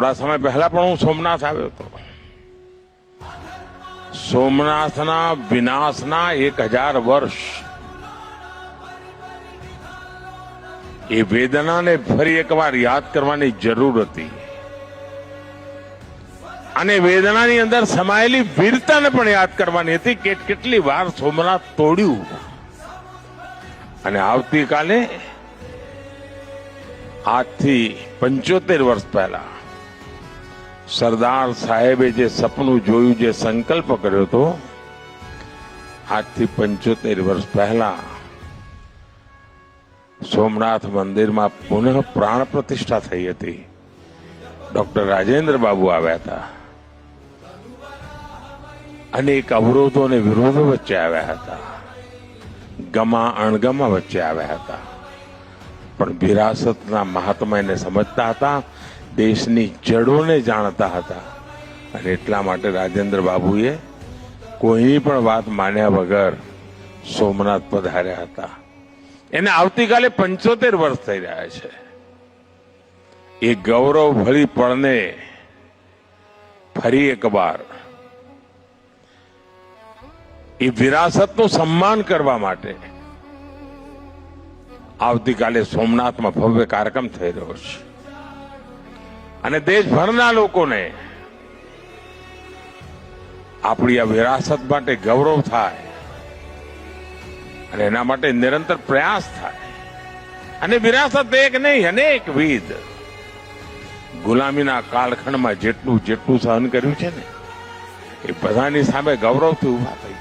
થોડા સમય પહેલા પણ હું સોમનાથ આવ્યો હતો. સોમનાથના વિનાશના 1000 વર્ષ એ વેદનાને ફરી એકવાર યાદ કરવાની જરૂર હતી અને વેદનાની અંદર સમાયેલી વીરતાને પણ યાદ કરવાની હતી કે કેટલી વાર સોમનાથ તોડ્યું. અને આવતીકાલે આજથી 75 વર્ષ પહેલા સરદાર સાહેબે જે સપનું જોયું, જે સંકલ્પ કર્યો હતો, આજથી 75 વર્ષ પહેલા સોમનાથ મંદિરમાં પુનઃ પ્રાણ પ્રતિષ્ઠા થઈ હતી. ડોક્ટર રાજેન્દ્ર બાબુ આવ્યા હતા. અનેક અવરોધો અને વિરોધો વચ્ચે આવ્યા હતા, ગમા અણગમા વચ્ચે આવ્યા હતા, પણ વિરાસતના મહાત્માને સમજતા હતા, દેશની જડોને જાણતા હતા. અને એટલા માટે રાજેન્દ્ર બાબુએ કોઈની પણ વાત માન્યા વગર સોમનાથ પધાર્યા હતા. એને આવતીકાલે 75 વર્ષ થઈ રહ્યા છે. એ ગૌરવ ભરી પળને ફરી એકવાર એ વિરાસતનું સન્માન કરવા માટે આવતીકાલે સોમનાથમાં ભવ્ય કાર્યક્રમ થઈ રહ્યો છે. અને દેશભરના લોકોને આપણી આ વિરાસત માટે ગૌરવ થાય અને એના માટે નિરંતર પ્રયાસ થાય. અને વિરાસત એક નહીં, અનેકવિધ ગુલામીના કાળખંડમાં જેટલું સહન કર્યું છે ને, એ બધાની સામે ગૌરવથી ઉભા થઈ.